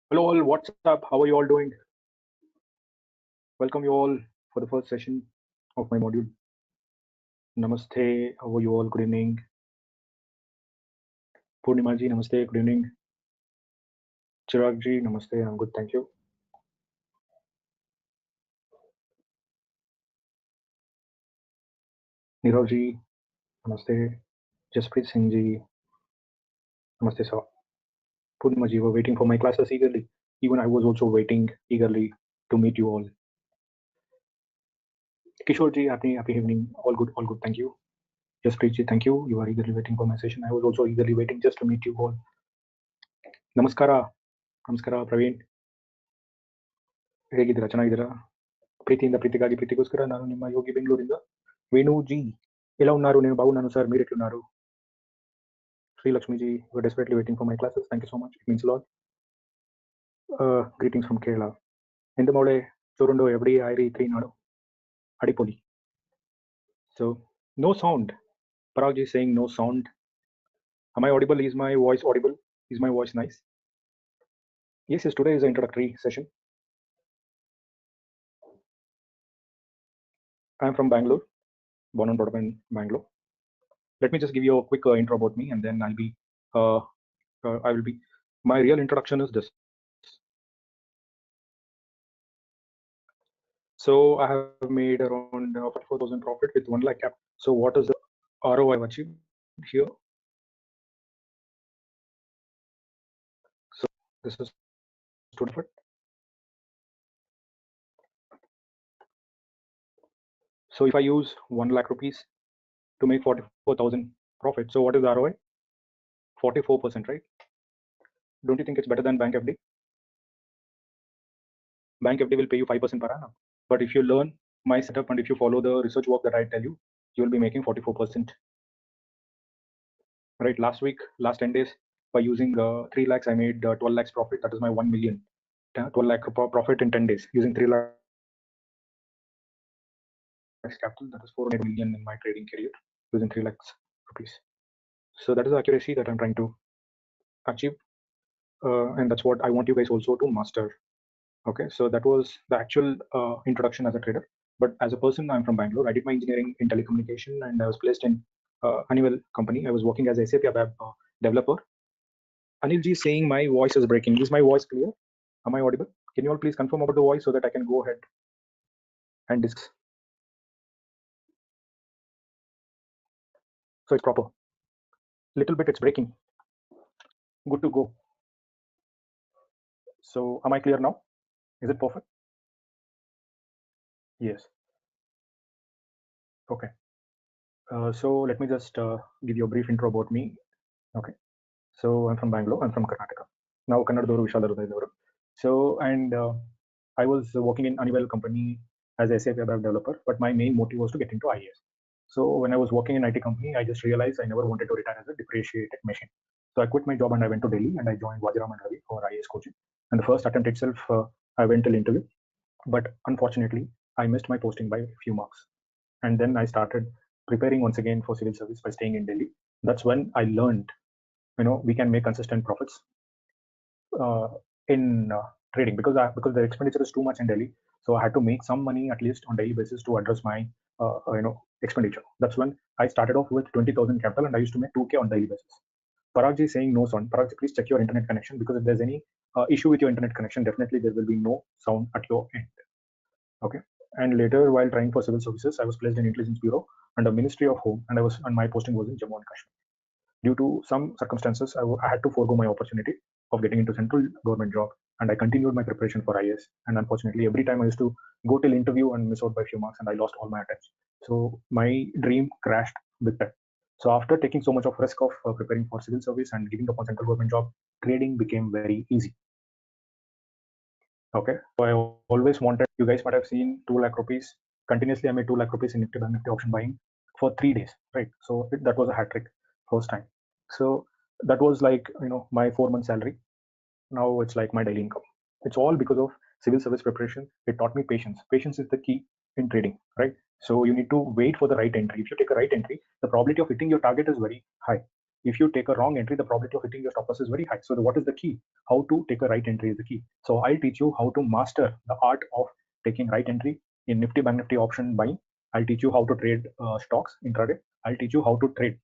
Hello all, what's up? How are you all doing? Welcome you all for the first session of my module. Namaste, how are you all? Good evening. Purnima ji, namaste, good evening. Chirag ji, namaste, I'm good, thank you. Nirav ji, namaste. Jaspreet Singh ji, namaste sir. Purnima ji, we're waiting for my classes eagerly. Even I was also waiting eagerly to meet you all. Kishore ji, happy evening. All good, thank you. Jaspreet ji, thank you. You are eagerly waiting for my session. I was also eagerly waiting just to meet you all. Namaskara. Namaskara, Praveen. ಹೇಗಿದ್ದೀರಾ ಚೆನ್ನಾಗಿದ್ದೀರಾ ప్రీతిಯಿಂದ ప్రీతిಗಾಗಿ ప్రీతిಗೋಸ್కರ ನಾನು ನಿಮ್ಮ ಯೋಗಿ ಬೆಂಗಳೂರಿಂದ Venu G ఎలా ఉన్నారు నేను బాగున్నాను sir మీరు ఎట్లున్నారు Srilakshmi ji you are desperately waiting for my classes thank you so much it means lot greetings from Kerala എന്ത് മോളെ ചോറുണ്ടോ എവിടെ ആയിരി ഇത്രയും നാടോ അടിപൊളി so no sound parag ji is saying no sound am I audible is my voice audible is my voice nice yes today is an introductory session I am from Bangalore born and brought up in Bangalore let me just give you a quick intro about me and then I will be my real introduction is this. So I have made around 44,000 profit with 1 lakh cap. So what is the ROI I've achieved here? So this is to profit. So if I use 1 lakh rupees to make 44,000 profit, so what is the ROI? 44%, right? Don't you think it's better than Bank FD? Bank FD will pay you 5% per annum. But if you learn my setup and if you follow the research work that I tell you, you will be making 44%. Right, last 10 days, by using 3 lakhs, I made 12 lakhs profit. That is my 1 million. 12 lakh profit in 10 days using 3 lakhs capital. That is 400 million in my trading career using 3 lakhs rupees. So that is the accuracy that I'm trying to achieve. And that's what I want you guys also to master. Okay, so that was the actual introduction as a trader. But as a person, I'm from Bangalore. I did my engineering in telecommunication and I was placed in Honeywell company. I was working as a SAP ABAP developer. Anil ji is saying my voice is breaking. Is my voice clear? Am I audible? Can you all please confirm about the voice so that I can go ahead and discuss? So it's proper. Little bit it's breaking. Good to go. So am I clear now? Is it perfect? Yes. Okay. So let me just give you a brief intro about me. Okay. So I'm from Bangalore. I'm from Karnataka. Now Kannadadoru Vishal Hridayadaವರು. So and I was working in Honeywell company as a SAP web developer, but my main motive was to get into IAS. So when I was working in IT company, I just realized I never wanted to retire as a depreciated machine. So I quit my job and I went to Delhi and I joined Vajiram and Ravi for IAS coaching. And the first attempt itself, I went till interview, but unfortunately, I missed my posting by a few marks. And then I started preparing once again for civil service by staying in Delhi. That's when I learned, we can make consistent profits in trading because the expenditure is too much in Delhi. So I had to make some money at least on daily basis to address my expenditure. That's when I started off with 20,000 capital and I used to make 2K on daily basis. Parag ji is saying no sound. Parag ji, please check your internet connection because if there's any issue with your internet connection, definitely there will be no sound at your end. Okay. And later, while trying for civil services, I was placed in Intelligence Bureau under Ministry of Home, and my posting was in Jammu and Kashmir. Due to some circumstances, I had to forego my opportunity of getting into central government job, and I continued my preparation for IAS. And unfortunately, every time I used to go till interview and miss out by a few marks, and I lost all my attempts. So my dream crashed big time. So after taking so much of risk of preparing for civil service and giving up on central government job, trading became very easy. Okay, so I always wanted, you guys might have seen 2 lakh rupees continuously. I made 2 lakh rupees in Nifty Bank Nifty option buying for 3 days, right? So that was a hat trick first time. So that was like my 4 month salary. Now it's like my daily income. It's all because of civil service preparation. It taught me patience. Patience is the key in trading, right? So you need to wait for the right entry. If you take a right entry, the probability of hitting your target is very high. If you take a wrong entry, the probability of hitting your stop loss is very high. So what is the key? How to take a right entry is the key. So I'll teach you how to master the art of taking right entry in Nifty Bank Nifty option buying. I'll teach you how to trade stocks intraday. I'll teach you how to trade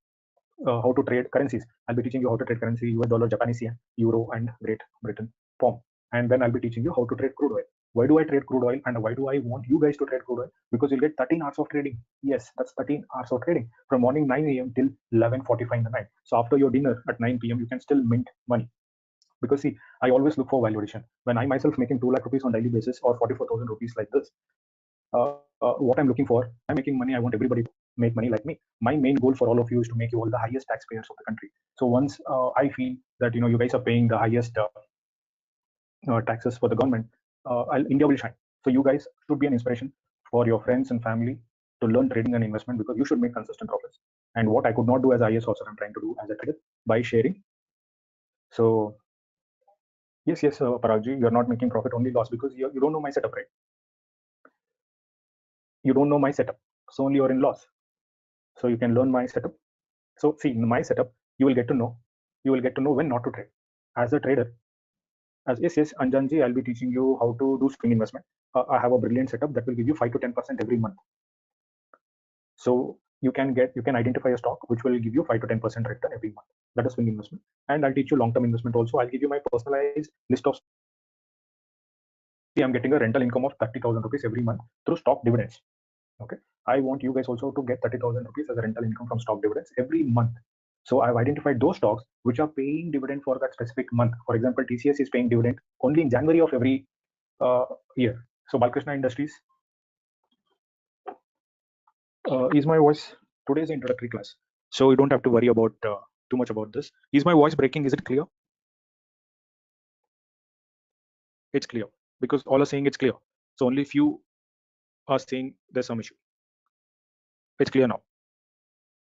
currencies. I'll be teaching you how to trade currency, US dollar, Japanese yen, euro, and Great Britain pound. And then I'll be teaching you how to trade crude oil. Why do I trade crude oil, and why do I want you guys to trade crude oil? Because you'll get 13 hours of trading. Yes, that's 13 hours of trading from morning 9 a.m. till 11:45 in the night. So after your dinner at 9 p.m., you can still mint money. Because see, I always look for value addition. When I myself making 2 lakh rupees on daily basis or 44,000 rupees like this, what I'm looking for, I'm making money. I want everybody to make money like me. My main goal for all of you is to make you all the highest taxpayers of the country. So once I feel that you guys are paying the highest taxes for the government, India will shine. So you guys should be an inspiration for your friends and family to learn trading and investment, because you should make consistent profits. And what I could not do as IAS officer, I'm trying to do as a trader by sharing. So yes, Paragji, you're not making profit, only loss, because you don't know my setup, right? You don't know my setup, so only you're in loss. So you can learn my setup. So see, in my setup, you will get to know when not to trade. As a trader, as yes, Anjanji, I'll be teaching you how to do swing investment. I have a brilliant setup that will give you 5 to 10% every month. So you can identify a stock which will give you 5 to 10% return every month. That is swing investment. And I'll teach you long-term investment also. I'll give you my personalized list of. I'm getting a rental income of 30,000 rupees every month through stock dividends. Okay, I want you guys also to get 30,000 rupees as a rental income from stock dividends every month. So I've identified those stocks which are paying dividend for that specific month. For example, TCS is paying dividend only in January of every year. So Balkrishna Industries. Is my voice? Today's introductory class, so you don't have to worry about too much about this. Is my voice breaking? Is it clear? It's clear, because all are saying it's clear. So only few are saying there's some issue. It's clear now,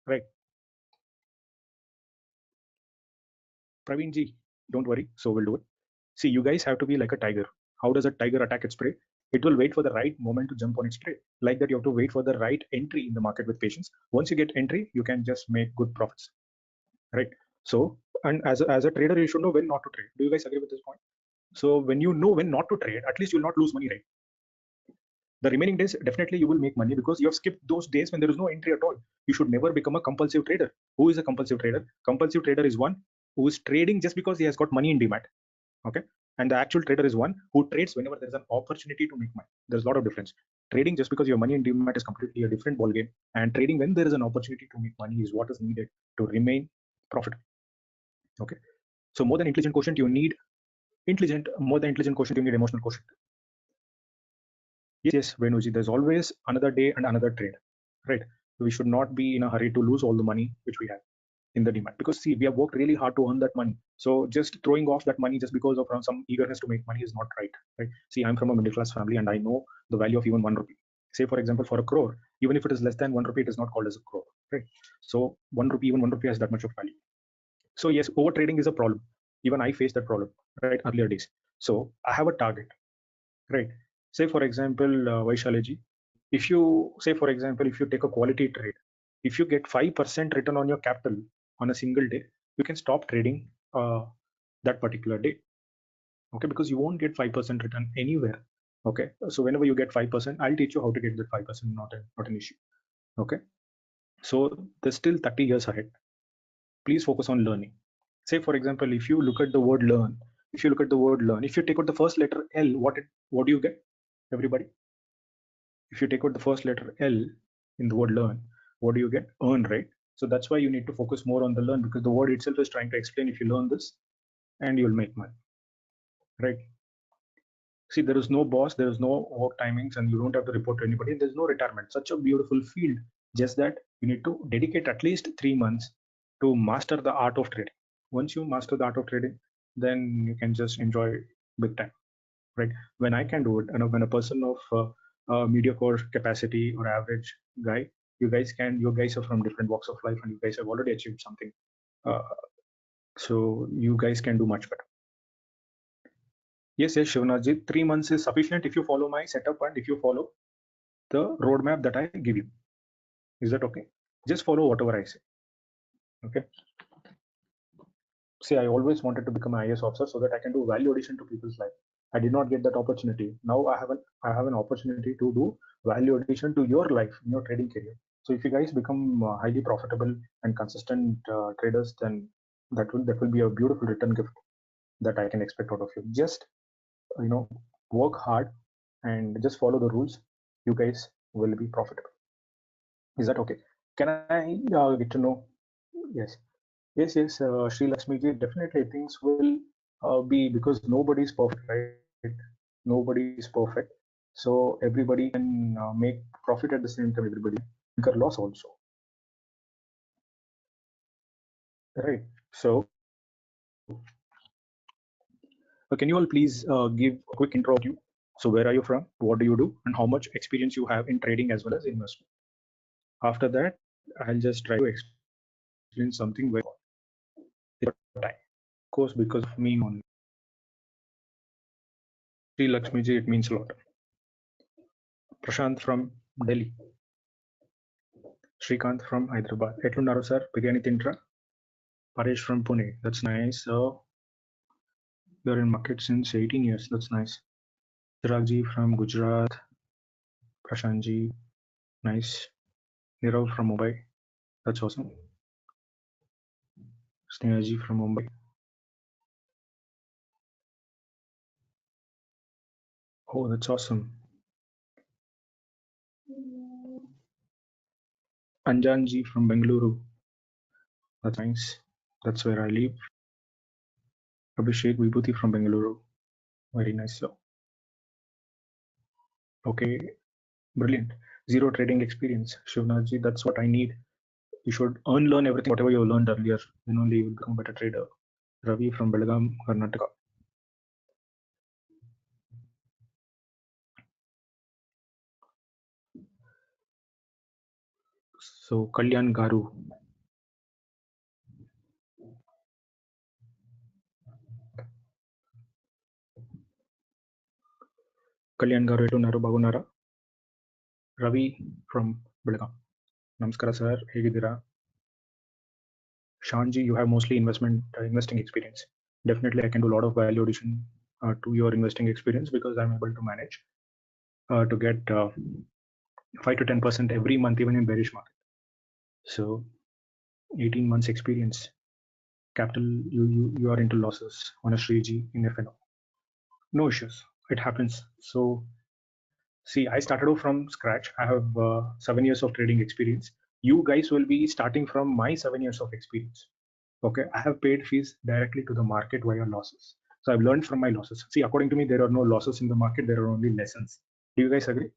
right? Praveen ji, don't worry. So we'll do it. See, you guys have to be like a tiger. How does a tiger attack its prey? It will wait for the right moment to jump on its prey. Like that, you have to wait for the right entry in the market with patience. Once you get entry, you can just make good profits, right? So, and as a trader, you should know when not to trade. Do you guys agree with this point? So when you know when not to trade, at least you'll not lose money, right? The remaining days, definitely you will make money, because you have skipped those days when there is no entry at all. You should never become a compulsive trader. Who is a compulsive trader? Compulsive trader is one who is trading just because he has got money in demat. Okay, and the actual trader is one who trades whenever there's an opportunity to make money. There's a lot of difference. Trading just because you have money in demat is completely a different ballgame, and trading when there is an opportunity to make money is what is needed to remain profitable. Okay, so more than intelligent quotient, you need more than intelligent quotient, you need emotional quotient. Yes, Venuji, there's always another day and another trade, right? We should not be in a hurry to lose all the money which we have in the demand, because see, we have worked really hard to earn that money. So just throwing off that money just because of some eagerness to make money is not right? See, I'm from a middle class family, and I know the value of even 1 rupee. Say, for example, for a crore, even if it is less than 1 rupee, it is not called as a crore, right? So 1 rupee, even 1 rupee has that much of value. So yes, over trading is a problem. Even I faced that problem, right, earlier days. So I have a target, right? Say, for example, Vaishalaji, if you say, for example, if you take a quality trade, if you get 5% return on your capital on a single day, you can stop trading that particular day. Okay, because you won't get 5% return anywhere. Okay, so whenever you get 5%, I'll teach you how to get that 5%, not an issue. Okay, so there's still 30 years ahead. Please focus on learning. Say, for example, if you look at the word learn, if you take out the first letter L, what do you get, everybody? If you take out the first letter L in the word learn, what do you get? Earn, right? So that's why you need to focus more on the learn, because the word itself is trying to explain if you learn this and you'll make money, right? See, there is no boss, there is no work timings, and you don't have to report to anybody. There's no retirement. Such a beautiful field. Just that you need to dedicate at least 3 months to master the art of trading. Once you master the art of trading, then you can just enjoy big time, right? When I can do it, and when a person of mediocre capacity or average guy, you guys are from different walks of life, and you guys have already achieved something. Uh, so you guys can do much better. Yes, Shivnathji, 3 months is sufficient if you follow my setup and if you follow the roadmap that I give you. Is that okay? Just follow whatever I say. Okay. See, I always wanted to become an IAS officer so that I can do value addition to people's life. I did not get that opportunity. Now I have an opportunity to do value addition to your life in your trading career. So if you guys become highly profitable and consistent traders, then that will be a beautiful return gift that I can expect out of you. Just you know work hard and just follow the rules. You guys will be profitable. Is that okay? Can I get to know? Yes. Yes, yes, Sri Lakshmi ji, definitely things will be because nobody's perfect, right? Nobody's perfect. So everybody can make profit at the same time, everybody incur loss also, right? So can you all please give a quick intro of you? So where are you from? What do you do? And how much experience you have in trading as well as investment? After that, I'll just try to explain something very time. Of course, because of me on Sri Lakshmi ji, it means a lot. Prashant from Delhi. Srikanth from Hyderabad. Etlunnaro sir, Biryani Tintra. Paresh from Pune. That's nice. So you're in market since 18 years. That's nice. Chiragji from Gujarat. Prashantji. Nice. Nirav from Mumbai. That's awesome. Snehaji from Mumbai. Oh, that's awesome. Anjanji from Bengaluru. That's nice. That's where I live. Abhishek Vibhuti from Bengaluru. Very nice. So, okay, brilliant. Zero trading experience. Shivnathji, that's what I need. You should learn everything, whatever you learned earlier. Then only you will become a better trader. Ravi from Belgaum, Karnataka. So Kalyan Garu. Kalyan Garu Etunaru Bagunara. Ravi from Belgaum. Namaskara sir, ಹೇಗಿದ್ದೀರಾ? Shanji, you have mostly investing experience. Definitely, I can do a lot of value addition to your investing experience because I'm able to manage to get 5 to 10% every month, even in bearish market. So 18 months experience. Capital, you are into losses on a Shriji in FNO. No issues. It happens. So see, I started off from scratch. I have 7 years of trading experience. You guys will be starting from my 7 years of experience. Okay, I have paid fees directly to the market via losses. So I've learned from my losses. See, according to me, there are no losses in the market. There are only lessons. Do you guys agree?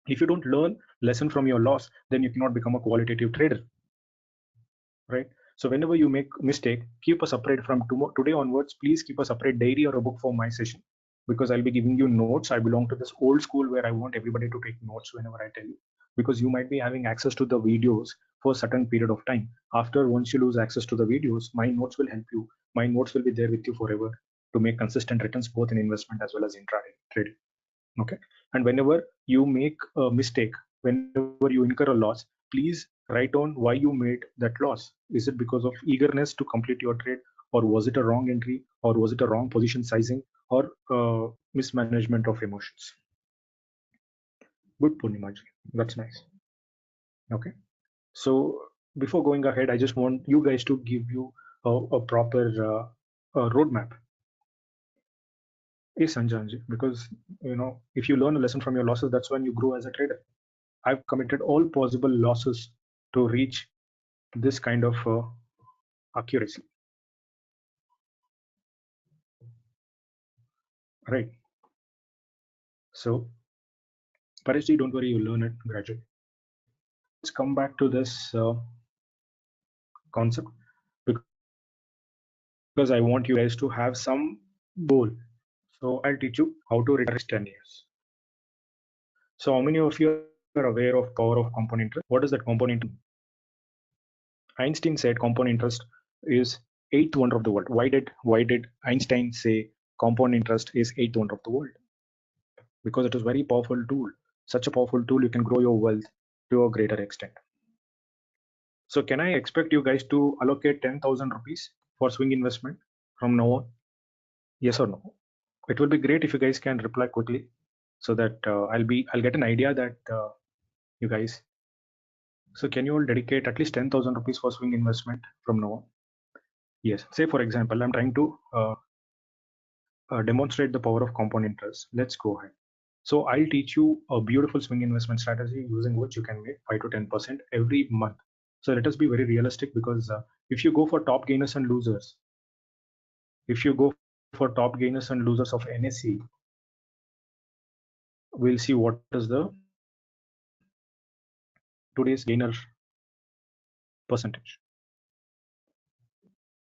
If you don't learn lesson from your loss, then you cannot become a qualitative trader, right? So whenever you make mistake, keep a separate from today onwards. Please keep a separate diary or a book for my session because I'll be giving you notes. I belong to this old school where I want everybody to take notes whenever I tell you, because you might be having access to the videos for a certain period of time. After once you lose access to the videos, my notes will help you. My notes will be there with you forever to make consistent returns both in investment as well as intraday trading. Okay, and whenever you make a mistake, whenever you incur a loss, please write on why you made that loss. Is it because of eagerness to complete your trade, or was it a wrong entry, or was it a wrong position sizing, or mismanagement of emotions? Good, Purnimaji. That's nice. Okay, so before going ahead, I just want you guys to give you a proper roadmap. Yes, Sanjanji, because if you learn a lesson from your losses, that's when you grow as a trader. I've committed all possible losses to reach this kind of accuracy, right? So, Pareshji, don't worry, you learn it gradually. Let's come back to this concept because I want you guys to have some goal. So, I'll teach you how to retire in 10 years. So, how many of you are aware of power of compound interest? What is that compound interest? Einstein said compound interest is eighth wonder of the world. Why did Einstein say compound interest is eighth wonder of the world? Because it is very powerful tool. Such a powerful tool, you can grow your wealth to a greater extent. So can I expect you guys to allocate 10,000 rupees for swing investment from now on? Yes or no? It will be great if you guys can reply quickly, so that I'll get an idea that you guys. So can you all dedicate at least 10,000 rupees for swing investment from now on? Yes. Say for example, I'm trying to demonstrate the power of compound interest. Let's go ahead. So I'll teach you a beautiful swing investment strategy using which you can make 5 to 10% every month. So let us be very realistic, because if you go for top gainers and losers, if you go for top gainers and losers of NSE, we'll see what is the today's gainer percentage.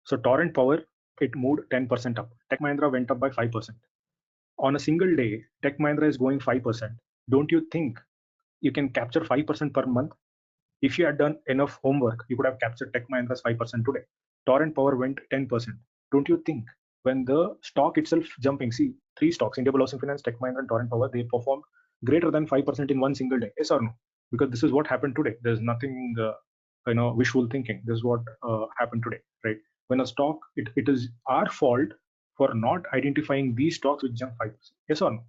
So Torrent Power, it moved 10% up. Tech Mahindra went up by 5%. On a single day, Tech Mahindra is going 5%. Don't you think you can capture 5% per month? If you had done enough homework, you could have captured Tech Mahindra's 5% today. Torrent Power went 10%. Don't you think when the stock itself jumping, see, three stocks, Indiabulls Housing Finance, Tech Mahindra, and Torrent Power, they performed greater than 5% in one single day? Yes or no? Because this is what happened today. There's nothing, wishful thinking. This is what happened today, right? When a stock, it is our fault for not identifying these stocks which jump 5%. Yes or no?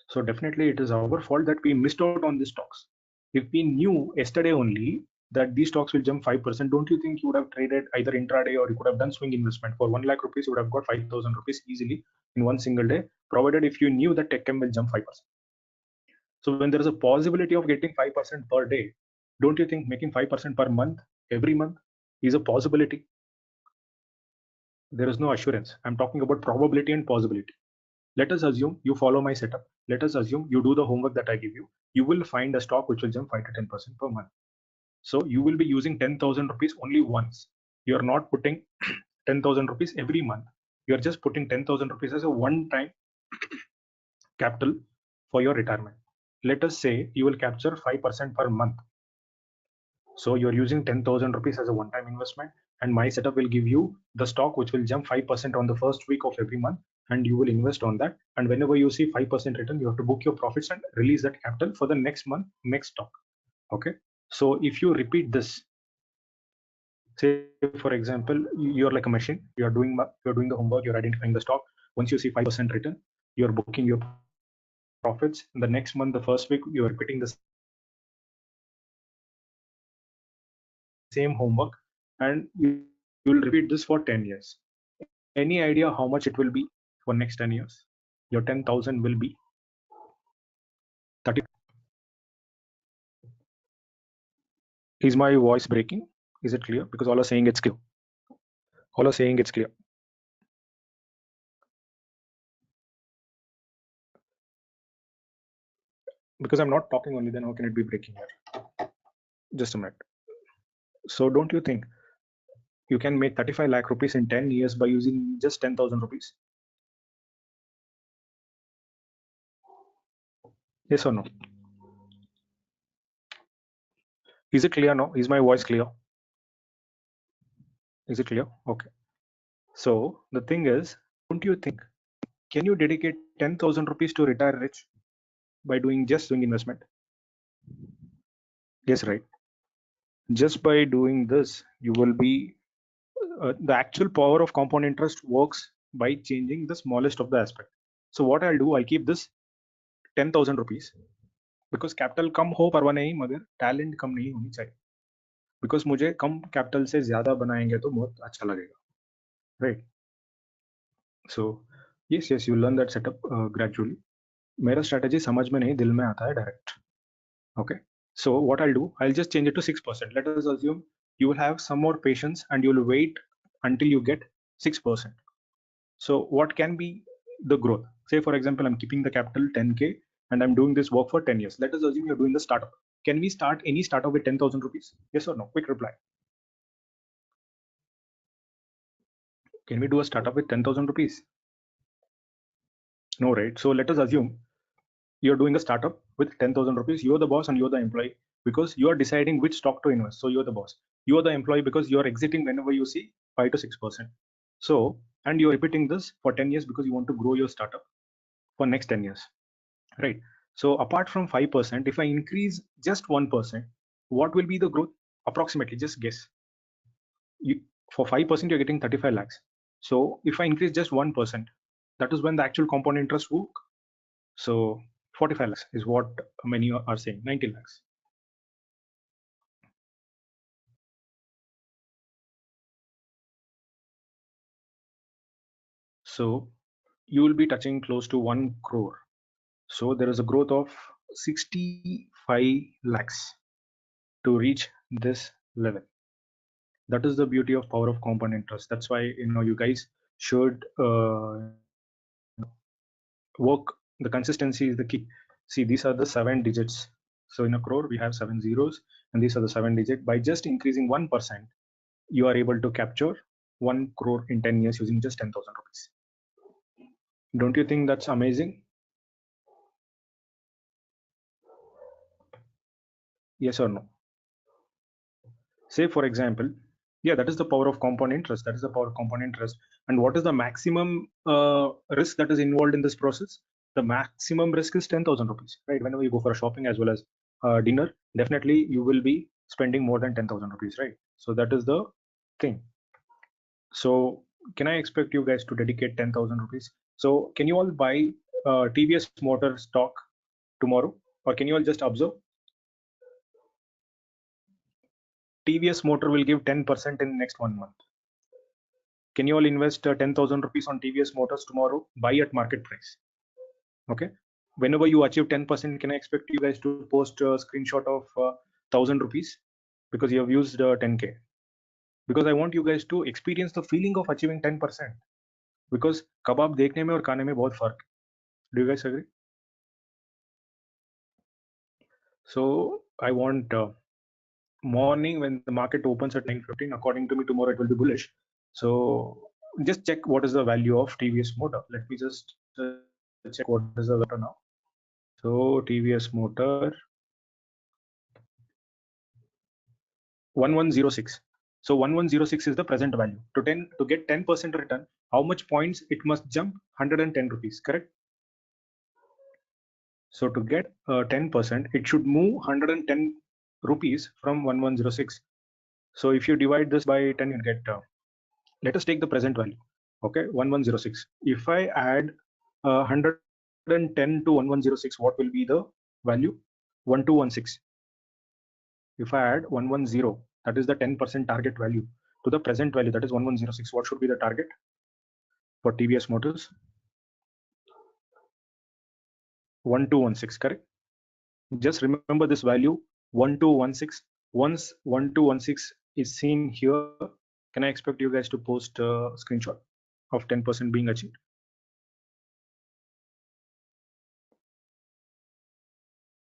So definitely it is our fault that we missed out on these stocks. If we knew yesterday only that these stocks will jump 5%, don't you think you would have traded either intraday, or you could have done swing investment for 1 lakh rupees? You would have got 5,000 rupees easily in one single day, provided if you knew that TechM will jump 5%. So when there is a possibility of getting 5% per day, don't you think making 5% per month, every month, is a possibility? There is no assurance. I'm talking about probability and possibility. Let us assume you follow my setup. Let us assume you do the homework that I give you. You will find a stock which will jump 5 to 10% per month. So you will be using 10,000 rupees only once. You are not putting 10,000 rupees every month. You are just putting 10,000 rupees as a one-time capital for your retirement. Let us say you will capture 5% per month. So you're using 10,000 rupees as a one-time investment, and my setup will give you the stock which will jump 5% on the first week of every month, and you will invest on that. And whenever you see 5% return, you have to book your profits and release that capital for the next month, next stock. Okay. So if you repeat this, say for example, you're like a machine. You're doing the homework. You're identifying the stock. Once you see 5% return, you're booking your profits. In the next month, the first week, you're repeating the same homework, and you'll repeat this for 10 years. Any idea how much it will be for next 10 years? Your 10,000 will be 30. Is my voice breaking? Is it clear? Because all are saying it's clear. All are saying it's clear. Because I'm not talking only, then how can it be breaking here? Just a minute. So don't you think you can make 35 lakh rupees in 10 years by using just 10,000 rupees? Yes or no? Is it clear now? Is my voice clear? Is it clear? Okay. So the thing is, don't you think, can you dedicate 10,000 rupees to retire rich by doing just swing investment? Yes, right. Just by doing this, you will be, the actual power of compound interest works by changing the smallest of the aspect. So what I'll do, I'll keep this 10,000 rupees, because capital कम हो परवा नहीं, मगर talent कम नहीं होनी चाहिए, because मुझे कम capital से ज़्यादा बनाएंगे तो बहुत अच्छा लगेगा, right? So yes, you learn that setup gradually. मेरा strategy समझ में नहीं, दिल में आता है direct. Okay. So what I'll do, I'll just change it to 6%. Let us assume you will have some more patience and you'll wait until you get 6%. So what can be the growth? Say for example, I'm keeping the capital 10K and I'm doing this work for 10 years. Let us assume you're doing the startup. Can we start any startup with 10,000 rupees? Yes or no? Quick reply. Can we do a startup with 10,000 rupees? No, right? So let us assume you're doing a startup with 10,000 rupees. You're the boss and you're the employee, because you are deciding which stock to invest. So you're the boss. You are the employee because you're exiting whenever you see 5 to 6%. So, and you're repeating this for 10 years because you want to grow your startup for next 10 years, right? So apart from 5%, if I increase just 1%, what will be the growth? Approximately, just guess. For 5%, you're getting 35 lakhs. So if I increase just 1%, that is when the actual compound interest work. So 45 lakhs is what many are saying, 90 lakhs. So you will be touching close to 1 crore. So there is a growth of 65 lakhs to reach this level. That is the beauty of power of compound interest. That's why you guys should work. The consistency is the key. See, these are the 7 digits. So in a crore we have 7 zeros, and these are the 7 digits. By just increasing 1%, you are able to capture 1 crore in 10 years using just 10,000 rupees. Don't you think that's amazing? Yes or no? Say for example, yeah, that is the power of compound interest. That is the power of compound interest. And what is the maximum risk that is involved in this process? The maximum risk is 10,000 rupees, right? Whenever you go for a shopping as well as dinner, definitely you will be spending more than 10,000 rupees, right? So that is the thing. So can I expect you guys to dedicate 10,000 rupees? So can you all buy TVS Motor stock tomorrow, or can you all just observe? TVS Motor will give 10% in next 1 month. Can you all invest 10,000 rupees on TVS Motors tomorrow? Buy at market price. Okay. Whenever you achieve 10%, can I expect you guys to post a screenshot of 1,000 rupees because you have used 10K? Because I want you guys to experience the feeling of achieving 10%. Because kebab देखने में और खाने में बहुत फर्क. Do you guys agree? So I want morning when the market opens at 9:15. According to me, tomorrow it will be bullish. So just check what is the value of TVS Motor. Let me just check what is the value now. So TVS Motor 1106. So 1106 is the present value. To get 10% return, how much points it must jump? 110 rupees, correct? So to get 10%, it should move 110 rupees from 1106. So if you divide this by 10, you get, let us take the present value. Okay, 1106. If I add 110 to 1106, what will be the value? 1216. If I add 110, that is the 10% target value, to the present value, that is 1106, what should be the target for TVS Motors? 1216, correct? Just remember this value, 1216. Once 1216 is seen here, can I expect you guys to post a screenshot of 10% being achieved?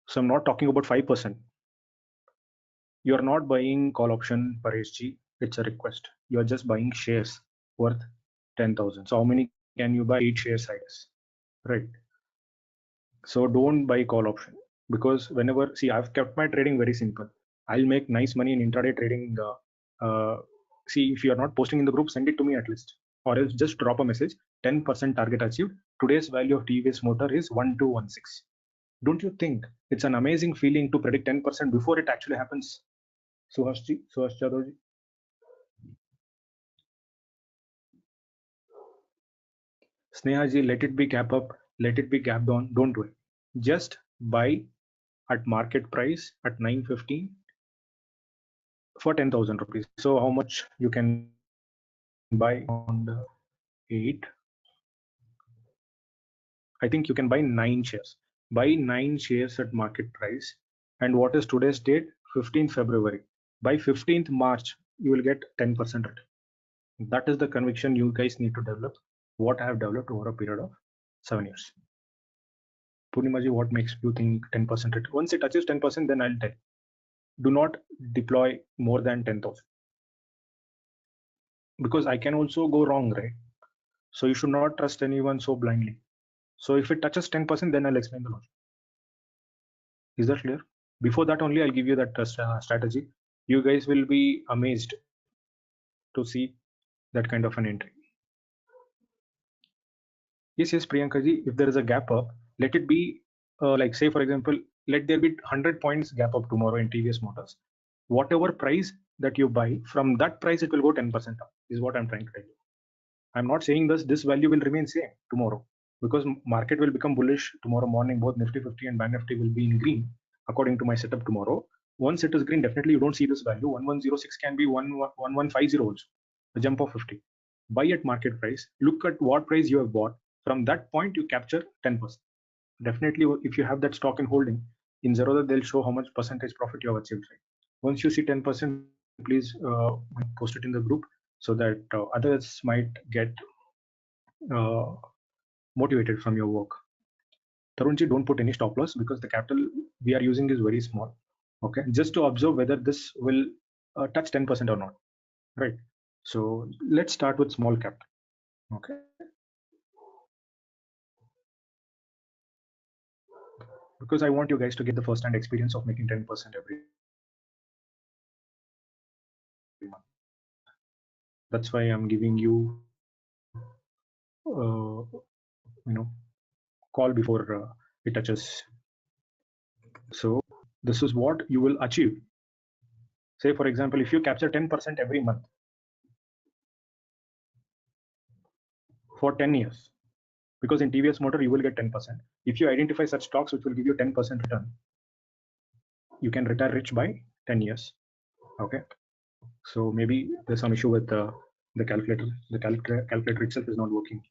So I'm not talking about 5%. You're not buying call option per SG. It's a request. You're just buying shares worth 10,000. So how many can you buy? 8 shares, I guess, right? So don't buy call option, because whenever, see, I've kept my trading very simple. I'll make nice money in intraday trading. See, if you are not posting in the group, send it to me at least, or else just drop a message. 10% target achieved. Today's value of TVS Motor is 1216. Don't you think it's an amazing feeling to predict 10% before it actually happens? Suhash Jadhav ji. Sneha ji, let it be gap up, let it be gap down. Don't do it. Just buy at market price at 9:15 for 10,000 rupees. So how much you can buy on the 8? I think you can buy 9 shares. Buy 9 shares at market price. And what is today's date? 15th February. By 15th March, you will get 10% return. That is the conviction you guys need to develop. What I have developed over a period of 7 years. Purnimaji, what makes you think 10% return? Once it touches 10%, then I'll tell. Do not deploy more than 10,000. Because I can also go wrong, right? So you should not trust anyone so blindly. So if it touches 10%, then I'll explain the logic. Is that clear? Before that only, I'll give you that strategy. You guys will be amazed to see that kind of an entry. Yes, Priyanka ji, if there is a gap up, let it be like, say, for example, let there be 100 points gap up tomorrow in TVS Motors. Whatever price that you buy, from that price it will go 10% up, is what I'm trying to tell you. I'm not saying this value will remain same tomorrow, because market will become bullish tomorrow morning. Both Nifty 50 and Bank Nifty will be in green according to my setup tomorrow. Once it is green, definitely you don't see this value. 1106 can be 1150 also, a jump of 50. Buy at market price. Look at what price you have bought. From that point, you capture 10%. Definitely, if you have that stock in holding in Zerodha, they'll show how much percentage profit you have achieved. Right? Once you see 10%, please post it in the group so that others might get motivated from your work. Tarunji, don't put any stop loss because the capital we are using is very small. Okay, just to observe whether this will touch 10% or not. Right. So let's start with small cap. Okay. Because I want you guys to get the first-hand experience of making 10% every month. That's why I'm giving you, call before it touches. So this is what you will achieve. Say, for example, if you capture 10% every month for 10 years, because in TVS Motor, you will get 10%. If you identify such stocks which will give you 10% return, you can retire rich by 10 years. Okay. So maybe there's some issue with the calculator. The calculator itself is not working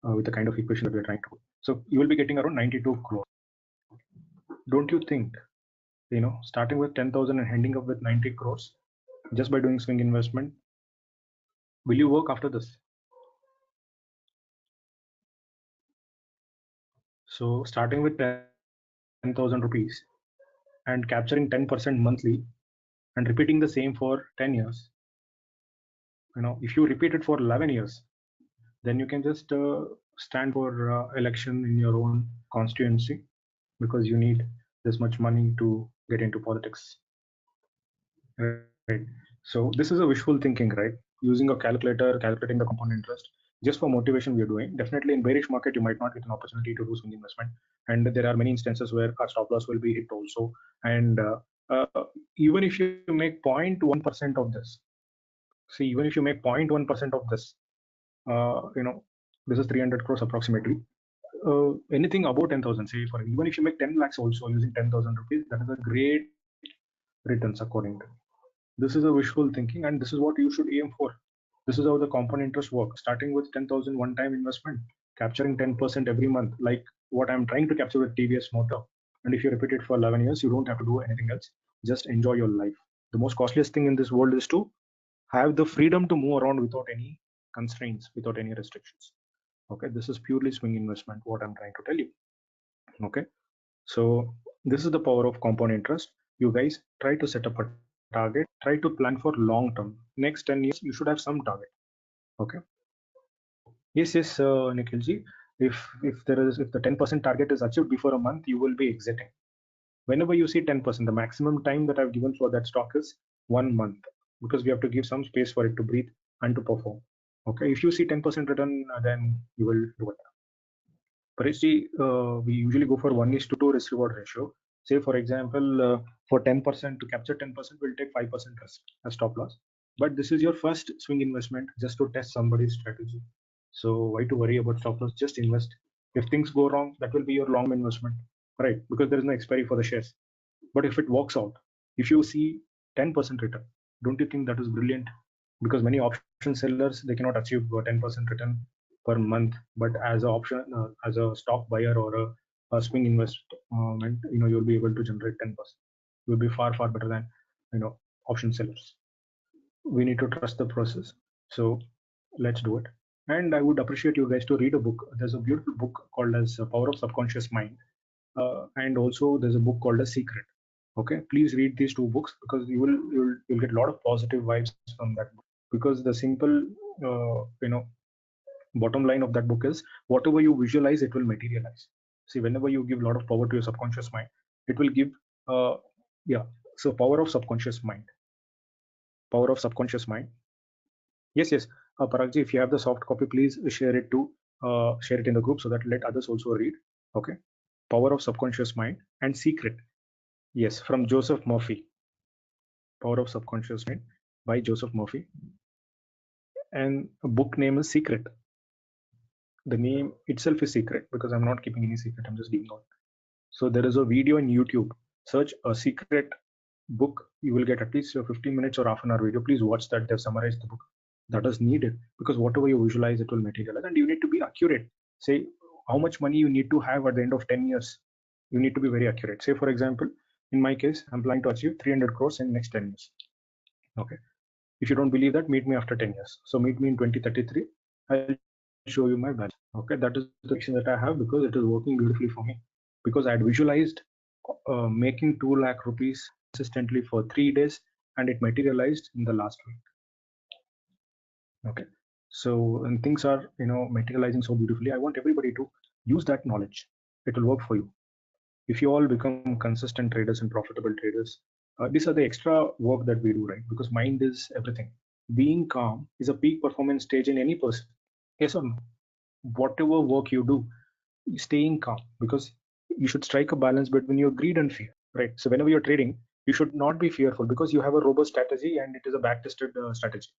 with the kind of equation that we're trying to. So you will be getting around 92 crore. Don't you think, starting with 10,000 and ending up with 90 crores just by doing swing investment, will you work after this? So starting with 10,000 rupees and capturing 10% monthly and repeating the same for 10 years, if you repeat it for 11 years, then you can just stand for election in your own constituency, because you need this much money to get into politics. Right. So this is a wishful thinking, right? Using a calculator, calculating the compound interest, just for motivation we are doing. Definitely in bearish market, you might not get an opportunity to do swing investment. And there are many instances where a stop loss will be hit also. And even if you make 0.1% of this, see, even if you make 0.1% of this, this is 300 crores approximately. Anything above 10,000, say, for even if you make 10 lakhs also using 10,000 rupees, that is a great returns according to me. This is a wishful thinking, and this is what you should aim for. This is how the compound interest works. Starting with 10,000 one-time investment, capturing 10% every month, like what I'm trying to capture with TVS Motor. And if you repeat it for 11 years, you don't have to do anything else. Just enjoy your life. The most costliest thing in this world is to have the freedom to move around without any constraints, without any restrictions. Okay, this is purely swing investment, what I'm trying to tell you. Okay, so this is the power of compound interest. You guys try to set up a target, try to plan for long term. Next 10 years, you should have some target. Okay. Yes, Nikhilji. If the 10% target is achieved before a month, you will be exiting. Whenever you see 10%, the maximum time that I've given for that stock is 1 month, because we have to give some space for it to breathe and to perform. Okay. If you see 10% return, then you will do it. Parishji, we usually go for 1:2 risk reward ratio. Say, for example, for 10% to capture 10%, we'll take 5% risk as stop loss. But this is your first swing investment just to test somebody's strategy. So why to worry about stop loss? Just invest. If things go wrong, that will be your long investment, right? Because there is no expiry for the shares. But if it works out, if you see 10% return, don't you think that is brilliant? Because many option sellers, they cannot achieve 10% return per month, but as an option, as a stock buyer or a swing investment, you'll be able to generate 10%. You'll be far better than option sellers. We need to trust the process, so let's do it. And I would appreciate you guys to read a book. There's a beautiful book called as Power of Subconscious Mind, and also there's a book called as Secret. Okay, please read these two books, because you'll get a lot of positive vibes from that book. Because the simple bottom line of that book is, whatever you visualize, it will materialize. See, whenever you give a lot of power to your subconscious mind, it will give so power of subconscious mind. Power of subconscious mind. Yes, Paragji, if you have the soft copy, please share it in the group so that let others also read. Okay, Power of Subconscious Mind and Secret. Yes, from Joseph Murphy. Power of Subconscious Mind by Joseph Murphy, and a book name is Secret. The name itself is secret because I'm not keeping any secret. I'm just giving out. So there is a video on YouTube. Search a secret book. You will get at least 15 minutes or half an hour video. Please watch that. They've summarized the book. That is needed because whatever you visualize, it will materialize, and you need to be accurate. Say how much money you need to have at the end of 10 years. You need to be very accurate. Say for example, in my case, I'm planning to achieve 300 crores in next 10 years. Okay. If you don't believe that, meet me after 10 years. So meet me in 2033. I'll show you my balance. Okay, that is the action that I have because it is working beautifully for me. Because I had visualized making 2 lakh rupees consistently for 3 days, and it materialized in the last week. Okay, so and things are materializing so beautifully. I want everybody to use that knowledge. It will work for you. If you all become consistent traders and profitable traders, these are the extra work that we do, right? Because mind is everything. Being calm is a peak performance stage in any person. Yes or no? Whatever work you do, staying calm, because you should strike a balance between your greed and fear, right? So whenever you're trading, you should not be fearful because you have a robust strategy and it is a back-tested strategy.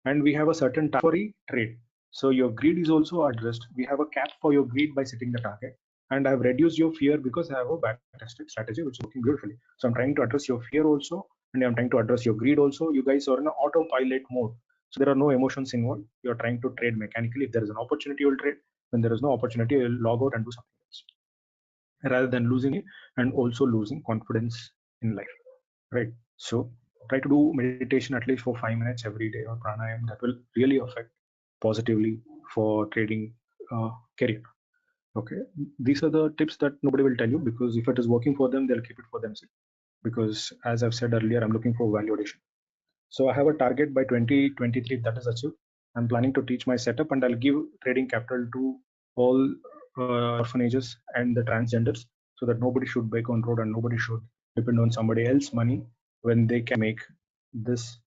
And we have a certain time for a trade. So your greed is also addressed. We have a cap for your greed by setting the target. And I've reduced your fear because I have a back-tested strategy, which is working beautifully. So I'm trying to address your fear also, and I'm trying to address your greed also. You guys are in an autopilot mode. So there are no emotions involved. You're trying to trade mechanically. If there is an opportunity, you'll trade. When there is no opportunity, you'll log out and do something else rather than losing it and also losing confidence in life, right? So try to do meditation at least for 5 minutes every day or pranayam. That will really affect positively for trading career. Okay, these are the tips that nobody will tell you because if it is working for them, they'll keep it for themselves. Because as I've said earlier, I'm looking for value addition. So I have a target by 2023 that is achieved. I'm planning to teach my setup and I'll give trading capital to all orphanages and the transgenders so that nobody should beg on road and nobody should depend on somebody else money when they can make this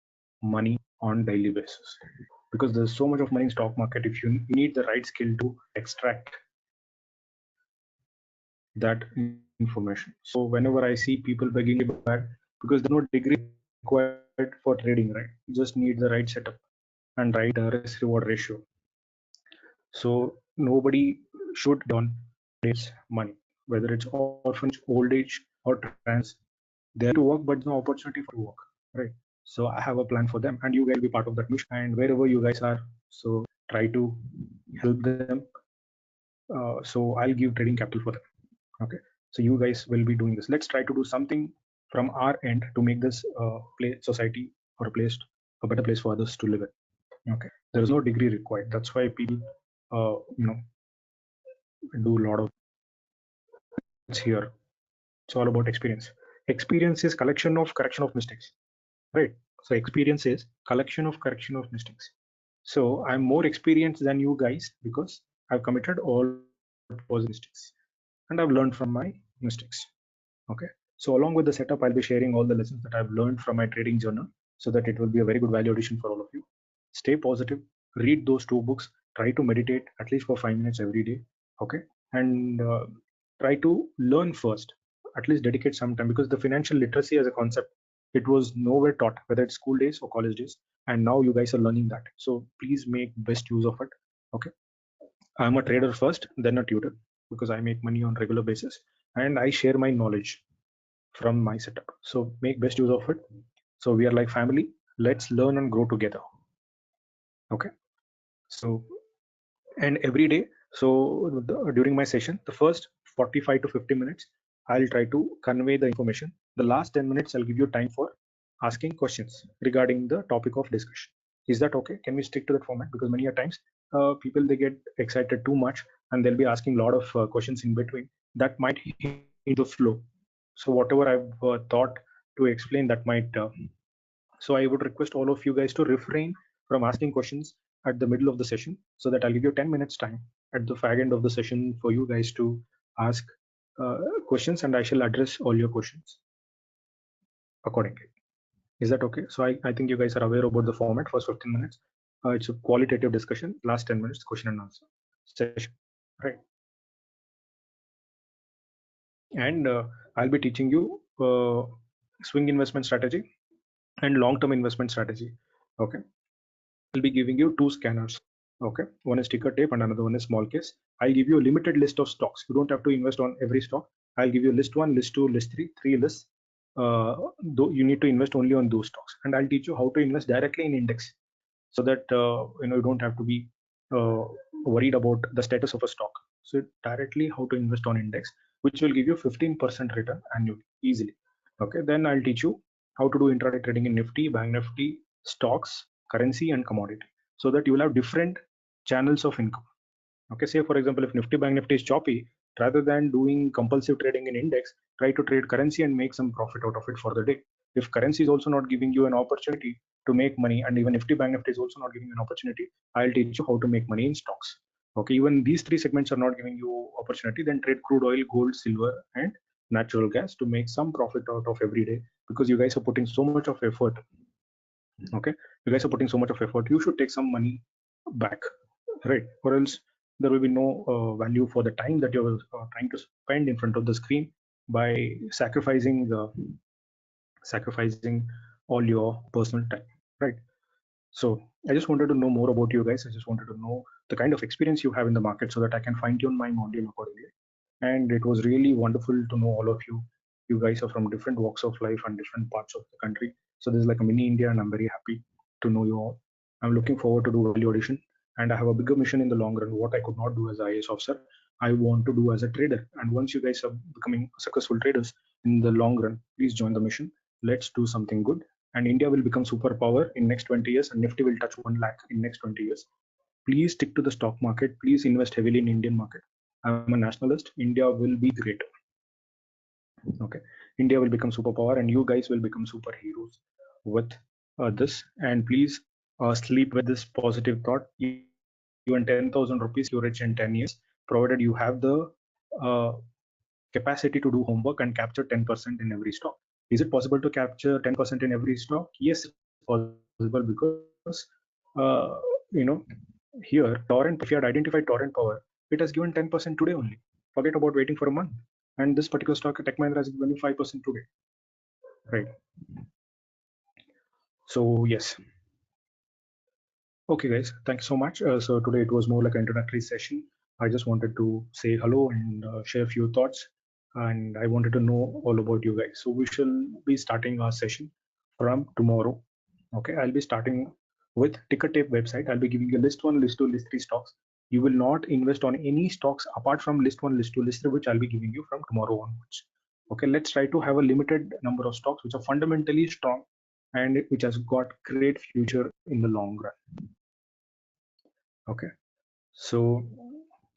money on daily basis. Because there's so much of money in stock market. If you need the right skill to extract that information. So whenever I see people begging back, because there's no degree required for trading, right? You just need the right setup and right risk reward ratio. So nobody should on its money, whether it's orphanage, old age, or trans. They have to work, but no opportunity for work, right? So I have a plan for them, and you guys will be part of that mission. And wherever you guys are, so try to help them. So I'll give trading capital for them. Okay, so you guys will be doing this. Let's try to do something from our end to make this society or a better place for others to live in. Okay, there is no degree required. That's why people uh, you know do a lot of it's here. It's all about experience. Experience is collection of correction of mistakes, right? So experience is collection of correction of mistakes. So I'm more experienced than you guys because I've committed all positive mistakes and I've learned from my mistakes. Okay, so along with the setup, I'll be sharing all the lessons that I've learned from my trading journal so that it will be a very good value addition for all of you. Stay positive, read those 2 books, try to meditate at least for 5 minutes every day. Okay, and try to learn first, at least dedicate some time because the financial literacy as a concept, it was nowhere taught, whether it's school days or college days. And now you guys are learning that. So please make best use of it. Okay, I'm a trader first, then a tutor because I make money on regular basis and I share my knowledge from my setup. So make best use of it. So we are like family. Let's learn and grow together. Okay. So and every day. So during my session, the first 45 to 50 minutes, I'll try to convey the information. The last 10 minutes, I'll give you time for asking questions regarding the topic of discussion. Is that okay? Can we stick to that format? Because many a times people they get excited too much and they'll be asking a lot of questions in between that might hinder the flow. So whatever I've thought to explain that might so I would request all of you guys to refrain from asking questions at the middle of the session so that I'll give you 10 minutes time at the fag end of the session for you guys to ask questions and I shall address all your questions accordingly. Is that okay? So I think you guys are aware about the format. First 15 minutes, it's a qualitative discussion. Last 10 minutes, question and answer session, right? And I'll be teaching you swing investment strategy and long-term investment strategy. Okay, I'll be giving you two scanners. Okay, one is ticker tape and another one is small case. I'll give you a limited list of stocks. You don't have to invest on every stock. I'll give you list one, list two, list three lists. Though you need to invest only on those stocks, and I'll teach you how to invest directly in index, so that you don't have to be uh, worried about the status of a stock. So directly how to invest on index, which will give you 15% return annually easily. Okay, then I'll teach you how to do intraday trading in Nifty, Bank Nifty, stocks, currency, and commodity, so that you will have different channels of income. Okay, say for example, if Nifty Bank Nifty is choppy, rather than doing compulsive trading in index, try to trade currency and make some profit out of it for the day. If currency is also not giving you an opportunity to make money, and even Nifty Bank Nifty is also not giving you an opportunity, I'll teach you how to make money in stocks. Okay, even these three segments are not giving you opportunity, then trade crude oil, gold, silver, and natural gas to make some profit out of every day, because you guys are putting so much of effort. Okay, you guys are putting so much of effort, you should take some money back, right? Or else there will be no value for the time that you're trying to spend in front of the screen by sacrificing all your personal time, right? So I just wanted to know more about you guys. I just wanted to know the kind of experience you have in the market, so that I can fine tune my module accordingly. And it was really wonderful to know all of you. You guys are from different walks of life and different parts of the country, so this is like a mini India, and I'm very happy to know you all. I'm looking forward to do value addition, and I have a bigger mission in the long run. What I could not do as an IAS officer, I want to do as a trader. And once you guys are becoming successful traders in the long run, please join the mission. Let's do something good, and India will become superpower in next 20 years, and Nifty will touch 1 lakh in next 20 years. Please stick to the stock market. Please invest heavily in Indian market. I'm a nationalist. India will be great. Okay, India will become superpower, and you guys will become superheroes with this. And please sleep with this positive thought. Even 10,000 rupees, you're rich in 10 years, provided you have the uh, capacity to do homework and capture 10% in every stock. Is it possible to capture 10% in every stock? Yes, it's possible, because you know, here torrent, if you had identified torrent power, it has given 10% today only. Forget about waiting for a month. And this particular stock, Tech Mahindra, has given you 5% today, right? So yes. Okay, guys, thank you so much. So today it was more like an introductory session. I just wanted to say hello and share a few thoughts, and I wanted to know all about you guys. So we shall be starting our session from tomorrow. Okay, I'll be starting with Ticker Tape website. I'll be giving you list one, list two, list three stocks. You will not invest on any stocks apart from list one, list two, list three, which I'll be giving you from tomorrow onwards. Okay, let's try to have a limited number of stocks which are fundamentally strong and which has got great future in the long run. Okay, so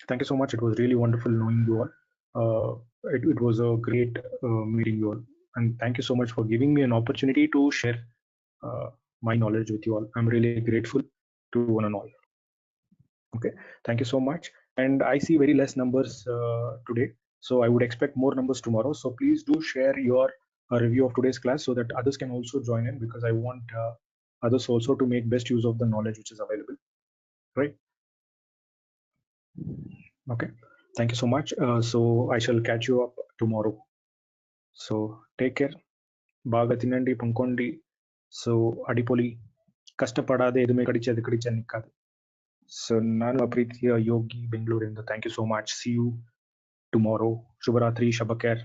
thank you so much. It was really wonderful knowing you all. It was a great meeting you all, and thank you so much for giving me an opportunity to share uh, my knowledge with you all. I'm really grateful to one and all. Okay, thank you so much. And I see very less numbers today, so I would expect more numbers tomorrow. So please do share your review of today's class, so that others can also join in, because I want others also to make best use of the knowledge which is available. Right? Okay. Thank you so much. So I shall catch you up tomorrow. So take care. బాగా తినండి, పంకోండి. So అడిపొలి ಕಷ್ಟಪಡಾದೆ ಎದುಮೆ ಕಡಿಚೆ ಕಡಿಚೆ ನಿಕ್ಕಾದು. So ನಾನು ಪ್ರೀತಿಯ ಯೋಗಿ ಬೆಂಗಳೂರಿಂದ. Thank you so much. See you tomorrow. ಶುಭರಾತ್ರಿ, ಶಬಕೇರ್,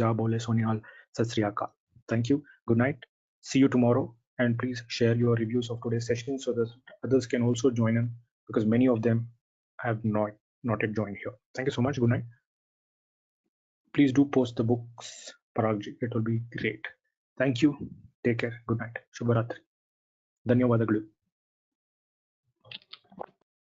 ಜಾ ಬೋಲೆ ಸೋನಿಹಾಲ್, ಸತ್ Shri Akal. Thank you. Good night. See you tomorrow. And please share your reviews of today's session, so that others can also join in, because many of them have not yet joined here. Thank you so much. Good night. Please do post the books, Paragji. It will be great. Thank you. Take care. Good night. Shubharatri. ಧನ್ಯವಾದಗಳು.